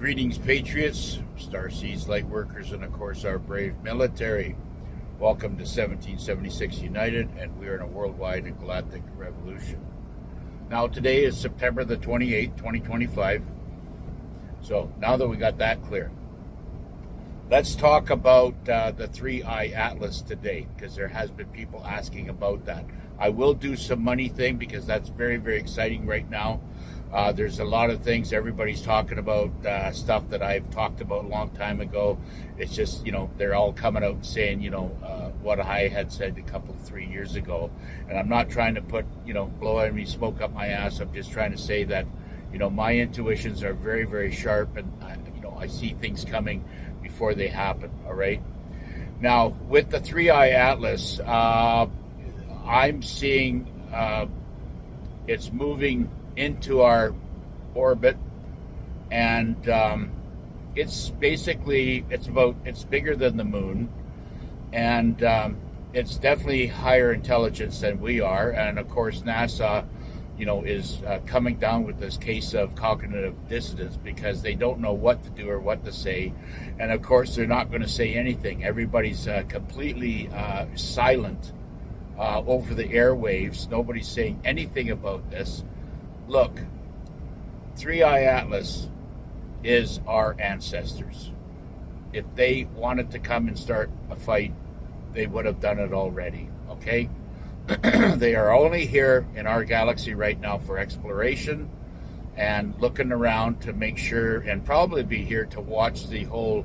Greetings, Patriots, Starseeds, Lightworkers, and of course our brave military. Welcome to 1776 United, and we are in a worldwide and galactic revolution. Now, today is September the 28th, 2025. So, now that we got that clear, let's talk about the 3-Eye Atlas today, because there has been people asking about that. I will do some money thing because that's very, very exciting right now. There's a lot of things everybody's talking about, stuff that I've talked about a long time ago. It's just, they're all coming out and saying, what I had said a couple, 3 years ago. And I'm not trying to put, blow any smoke up my ass. I'm just trying to say that, my intuitions are very, very sharp, and, I see things coming before they happen, all right? Now, with the 3-Eye Atlas, I'm seeing it's moving into our orbit, and it's basically it's bigger than the moon, and it's definitely higher intelligence than we are. And of course NASA is coming down with this case of cognitive dissonance because they don't know what to do or what to say. And of course they're not going to say anything. Everybody's completely silent over the airwaves. Nobody's saying anything about this. Look, 3-Eye Atlas is our ancestors. If they wanted to come and start a fight, they would have done it already, okay? They are only here in our galaxy right now for exploration and looking around to make sure, and probably be here to watch the whole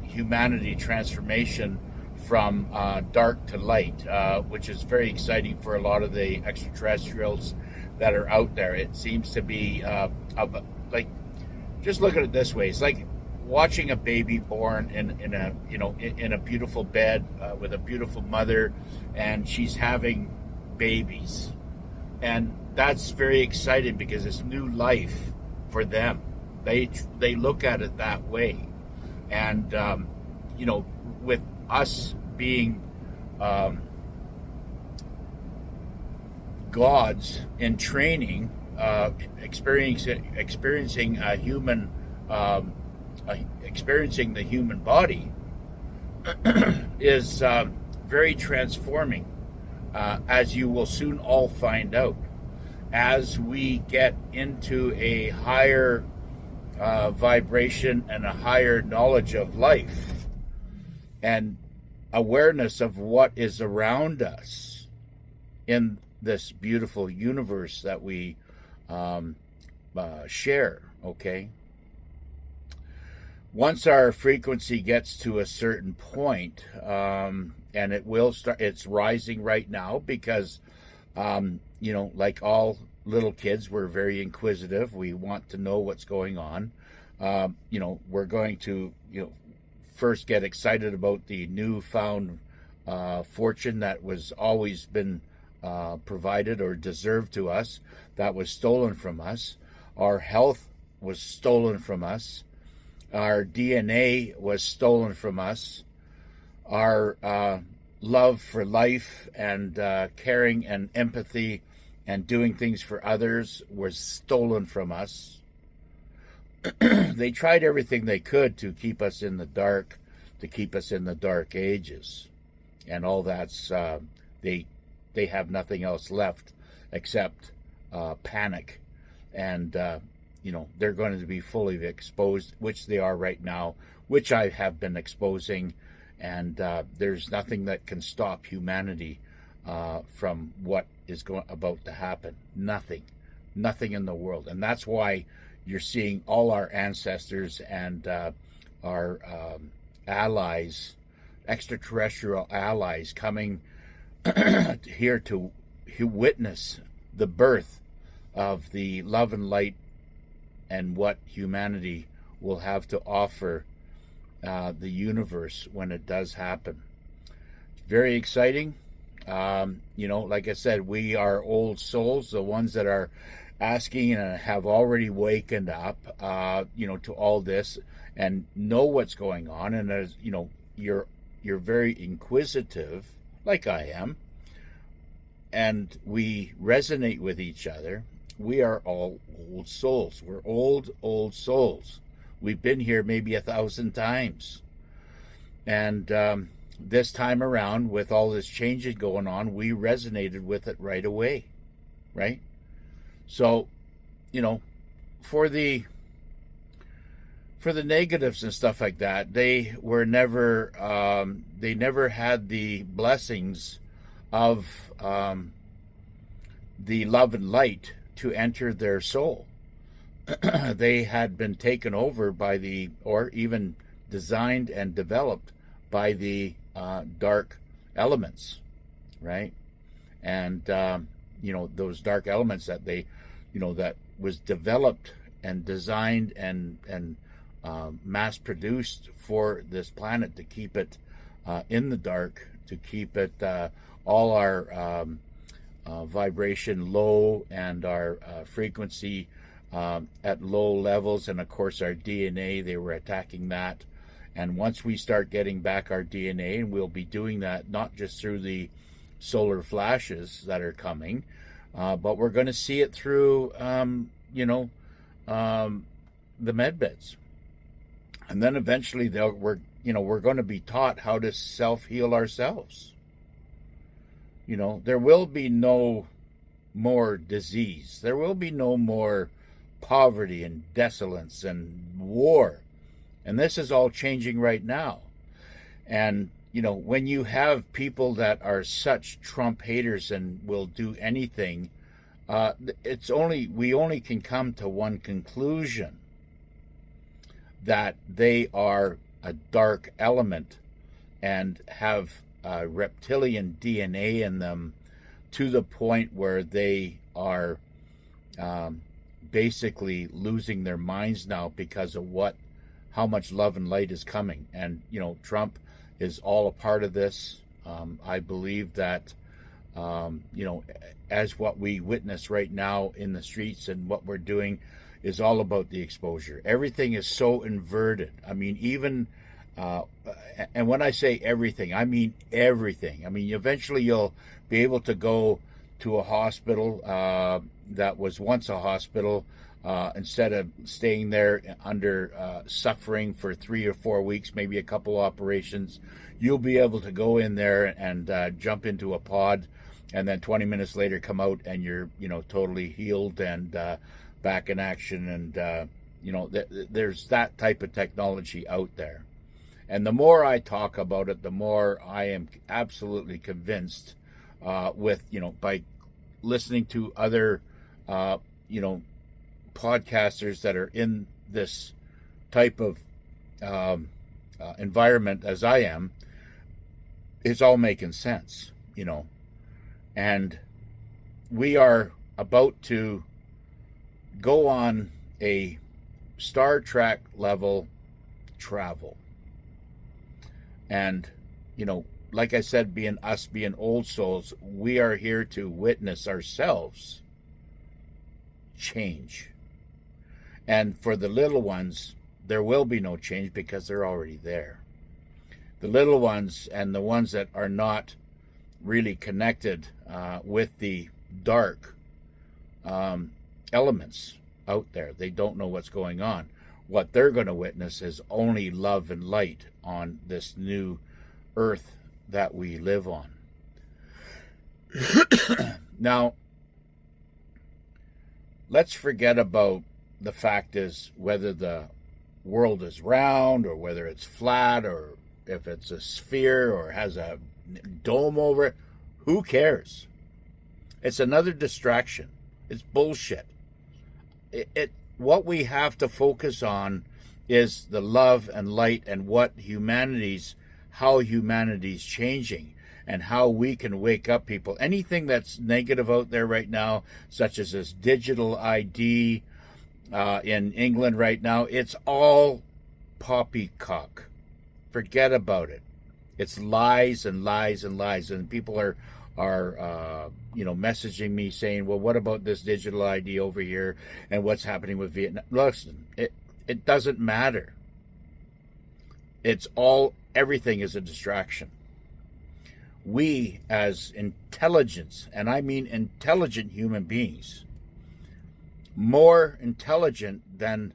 humanity transformation from dark to light, which is very exciting for a lot of the extraterrestrials that are out there. It seems to be just look at it this way. It's like watching a baby born in a beautiful bed with a beautiful mother, and she's having babies, and that's very exciting because it's new life for them. They look at it that way, and with us being gods in training, experiencing a human, experiencing the human body is very transforming, as you will soon all find out. As we get into a higher vibration and a higher knowledge of life and awareness of what is around us in this beautiful universe that we share, okay? Once our frequency gets to a certain point, and it will start, it's rising right now because, like all little kids, we're very inquisitive. We want to know what's going on. We're going to, first get excited about the newfound fortune that was always been provided or deserved to us, that was stolen from us. Our health was stolen from us. Our DNA was stolen from us. Our love for life and caring and empathy and doing things for others was stolen from us. They tried everything they could to keep us in the dark, to keep us in the dark ages. And all that's, they have nothing else left except panic. And, they're going to be fully exposed, which they are right now, which I have been exposing. And there's nothing that can stop humanity from what is about to happen. Nothing in the world. And that's why you're seeing all our ancestors and our allies, extraterrestrial allies, coming here to witness the birth of the love and light and what humanity will have to offer the universe when it does happen. It's very exciting. Like I said, we are old souls, the ones that are asking and have already wakened up, to all this and know what's going on. And as you're very inquisitive, like I am, and we resonate with each other. We are all old souls. We're old souls. We've been here maybe 1,000 times. And this time around, with all this changes going on, we resonated with it right away, right? So, for the negatives and stuff like that, they were never they never had the blessings of the love and light to enter their soul. They had been taken over by or even designed and developed by the dark elements, right? And those dark elements that that was developed and designed and mass produced for this planet to keep it in the dark, to keep it all our vibration low and our frequency at low levels, and of course our DNA, they were attacking that. And once we start getting back our DNA, and we'll be doing that not just through the solar flashes that are coming, but we're going to see it through the med beds. And then eventually we're going to be taught how to self-heal ourselves. There will be no more disease. There will be no more poverty and desolence and war. And this is all changing right now. And, when you have people that are such Trump haters and will do anything, we only can come to one conclusion: that they are a dark element and have reptilian DNA in them, to the point where they are basically losing their minds now because of how much love and light is coming. And Trump is all a part of this. I believe that as what we witness right now in the streets and what we're doing is all about the exposure. Everything is so inverted. I mean, even and when I say everything, I mean everything. I mean, eventually you'll be able to go to a hospital that was once a hospital, instead of staying there under suffering for 3 or 4 weeks, maybe a couple operations. You'll be able to go in there and jump into a pod, and then 20 minutes later come out and you're totally healed and back in action. And there's that type of technology out there. And the more I talk about it, the more I am absolutely convinced by listening to other podcasters that are in this type of environment as I am. It's all making sense, and we are about to go on a Star Trek level travel. And like I said, being old souls, we are here to witness ourselves change. And for the little ones, there will be no change because they're already there. The little ones and the ones that are not really connected with the dark elements out there, they don't know what's going on. What they're going to witness is only love and light on this new earth that we live on. Now, let's forget about the fact is whether the world is round or whether it's flat or if it's a sphere or has a dome over it. Who cares? It's another distraction. It's bullshit. What we have to focus on is the love and light and how humanity's changing and how we can wake up people. Anything that's negative out there right now, such as this digital ID in England right now, it's all poppycock. Forget about it. It's lies and lies and lies, and people are messaging me saying, well, what about this digital ID over here and what's happening with Vietnam? Listen, it doesn't matter. Everything is a distraction. We as intelligence, and I mean intelligent human beings, more intelligent than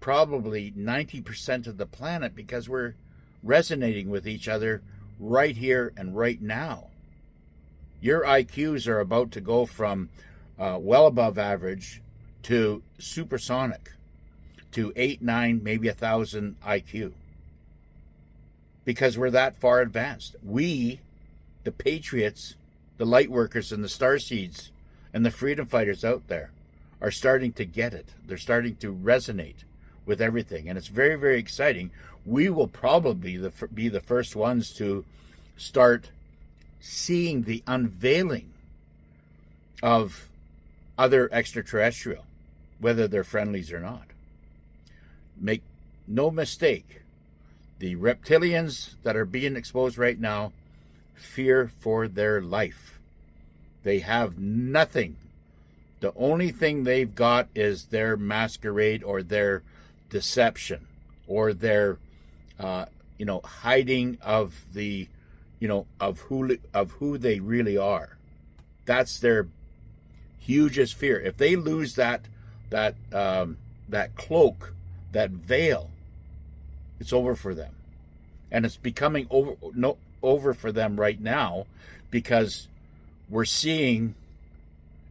probably 90% of the planet because we're resonating with each other right here and right now. Your IQs are about to go from well above average to supersonic, to 8, 9, maybe 1,000 IQ. Because we're that far advanced. We, the patriots, the light workers and the starseeds and the freedom fighters out there are starting to get it. They're starting to resonate with everything. And it's very, very exciting. We will probably be the first ones to start seeing the unveiling of other extraterrestrial, whether they're friendlies or not. Make no mistake, the reptilians that are being exposed right now fear for their life. They have nothing. The only thing they've got is their masquerade or their deception or their, hiding of the, of who they really are. That's their hugest fear. If they lose that cloak, that veil, it's over for them. And it's becoming over for them right now because we're seeing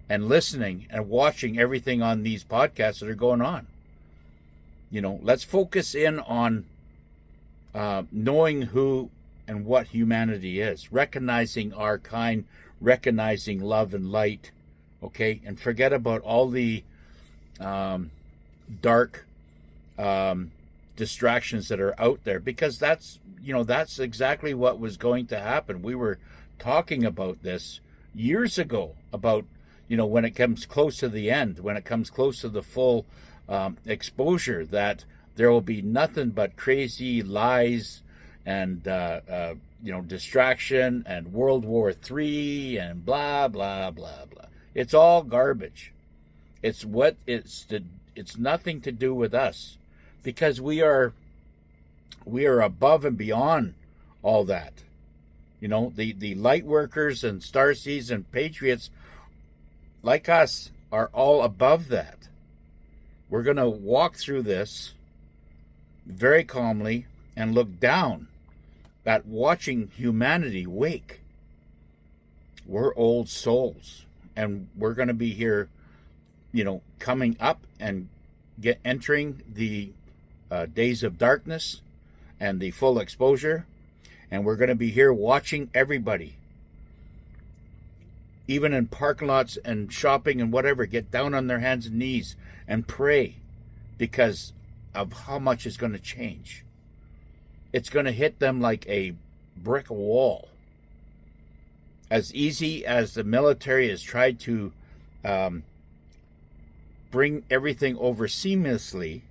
and listening and watching everything on these podcasts that are going on. Let's focus in on knowing who and what humanity is, recognizing our kind, recognizing love and light, okay? And forget about all the dark distractions that are out there, because that's exactly what was going to happen. We were talking about this years ago, about, when it comes close to the end, when it comes close to the full exposure, that there will be nothing but crazy lies and, distraction and World War III and blah, blah, blah, blah. It's all garbage. It's nothing to do with us, because we are above and beyond all that. The light workers and starseeds and patriots like us are all above that. We're going to walk through this very calmly and look down at watching humanity wake. We're old souls, and we're going to be here, coming up and entering the days of darkness and the full exposure. And we're going to be here watching everybody, even in parking lots and shopping and whatever, get down on their hands and knees and pray, because of how much is going to change. It's going to hit them like a brick wall. As easy as the military has tried to bring everything over seamlessly,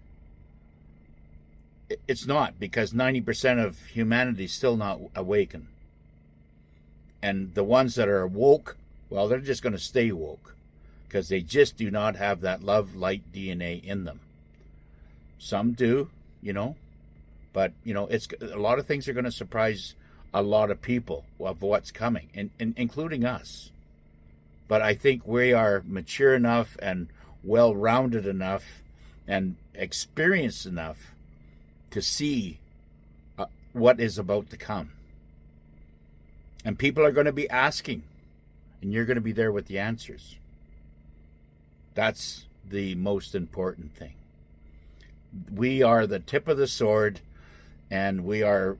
it's not, because 90% of humanity is still not awakened. And the ones that are woke, well, they're just going to stay woke, because they just do not have that love, light DNA in them. Some do, but, it's a lot of things are going to surprise a lot of people of what's coming, and including us. But I think we are mature enough and well-rounded enough and experienced enough to see what is about to come. And people are going to be asking, and you're going to be there with the answers. That's the most important thing. We are the tip of the sword, and we are,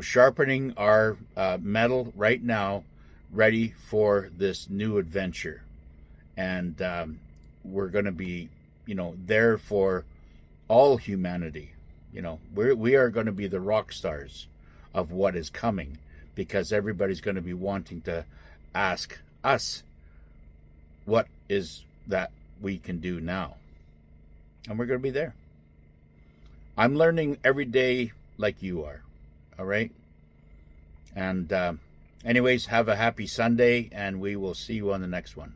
sharpening our metal right now, ready for this new adventure. And we're going to be, there for all humanity. We are going to be the rock stars of what is coming, because everybody's going to be wanting to ask us what is that we can do now. And we're going to be there. I'm learning every day like you are. All right? And anyways, have a happy Sunday, and we will see you on the next one.